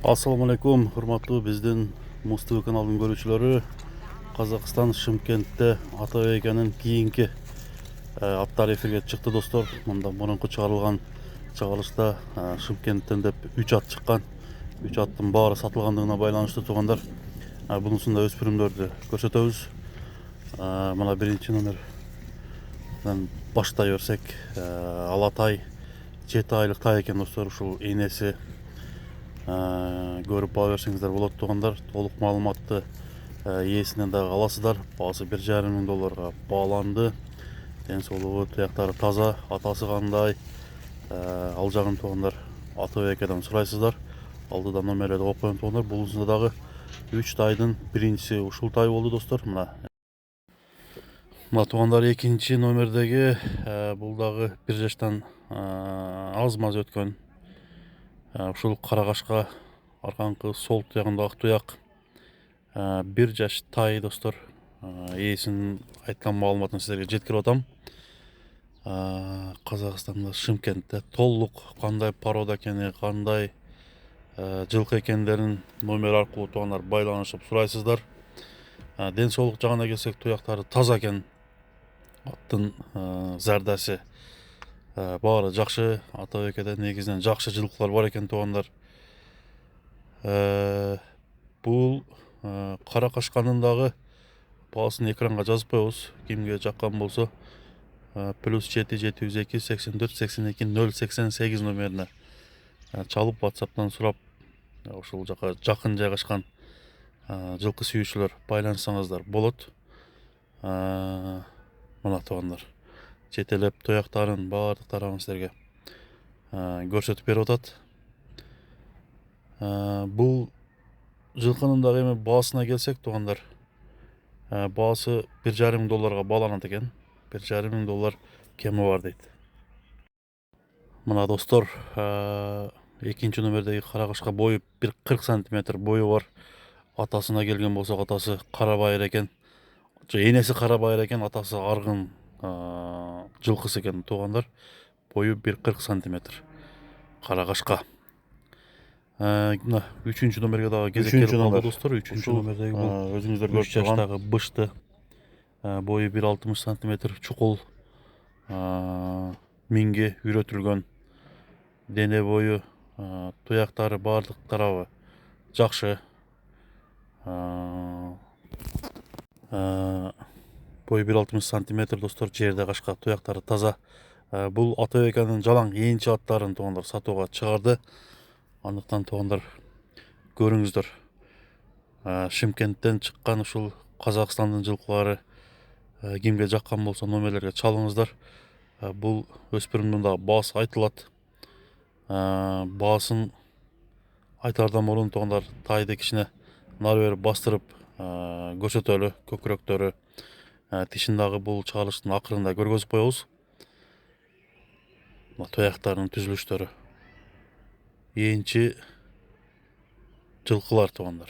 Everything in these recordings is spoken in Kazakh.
Assalamu alaikum, hurmatlı bizden Mustafa kanalının görüşçüleri. Kazakistan Şımkent'te Атабекенің keyinki аттар эфирге çıktı dostlar. Mında burunqu çıkarılgan çağrışta Şımkent'ten de 3 at çıkkan. 3 attın bari satılgandığına baylanıştı tuğanlar. Bunusunda öspürümdörді көрсөтөбүz. Mana birinci numardan başta görsek Alatay 7 aylık tay eken dostlar. Uşul iğnesi көріп бала берсеңіздер болады туғандар. Толық маалыматты иесінен дағы аласыздар. Бағасы $1,500,000 бағаланды. Денсаулығы тұяқтары таза, атасы қандай, ал жағын туғандар Атабекеден сұрайсыздар. Алдыда номерлерді қойып қойған туғандар. Бұл дағы 3 тайдың біріншісі ушул тай болды достар. Мына туғандар екінші номердегі бұл дағы 1 жаштан аз-маз өткен. Ушул Карагашка арканкы сол туягында ак туяк 1 жаш тай достор. Иесинин айткан маалыматын силерге жеткирип атам. Казакстанда Шымкентте толук кандай порода экени, кандай жылкы экендерин номер аркылуу туугандар байланышып сурайсыздар. Ден соолук жагына келсек, туяктары таза экен. Аттын зардаси баары жакшы. Атабекеде негизинен жакшы жылкылар бар экен туугандар. Бул Каракашканын дагы баасын экранга жазып коебуз. Кимге жаккан болсо +7 702 84 82 088 номерине чалып WhatsApp'tan сурап, ошол жака жакын жайгашкан жылкы сүйүүчүлөр байланышсаңыздар болот. Мына туугандар жетелеп туяктарын баардык тарабын силерге көрсөтүп берип атат. Бул жылкынын дагы эми баасына келсек туугандар, баасы $1,500,000 бааланат экен. $1,500,000 кеми бар дейт. Мына достор, экинчи номердеги Карагашка бою 1,40 сантиметр бою бар. Атасына келген болсок, атасы кара байыр экен. Энеси кара байыр экен, атасы аргын жылкысы экен туугандар. Бою 1,40 сантиметр. Карагашка. Мына 3-чү номерге дагы кезек келип калды достор. 3-чү номердеги бул өзүңүздөр көрүп жаштагы бышты. Бою 1,60 сантиметр, чукул. Минге үйрөтүлгөн. Дене бою, туяктары баардык тарабы жакшы. Бою 1,60 сантиметр достор, жерде кашка, туяктары таза. Бул Атабекенин жалаң энчи аттарын туугандар сатууга чыгарды. Андыктан туугандар көрүңүздөр. Шымкенттен чыккан ушул Казакстандын жылкылары кимге жаккан болсо номерлерге чалыңыздар. Бул өспүрүмдүн дагы баасы айтылат. Баасын айтардан мурун туугандар тайды кичине нары бери бастырып көрсөтөлү. Көкүрөктөрү, тишин дагы бул чыгарылыштын акырында көргөзүп коебуз. Туяктарынын түзүлүштөрү энчи жылкылар туугандар.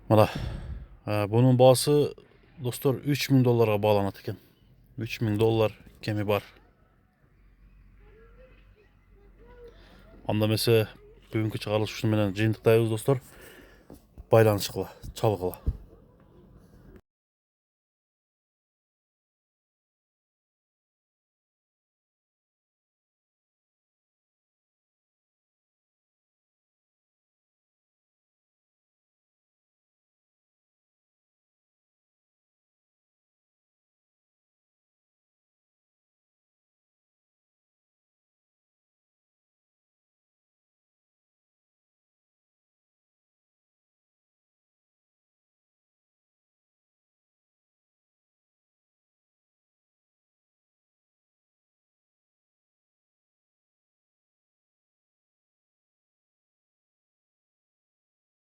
Мына бунун баасы достор $3,000 бааланат экен. $3,000 кеми бар. Анда эмесе бүгүнкү чыгарылыш ушуну менен жыйынтыктайбыз достор. Байланышкыла, чалгыла.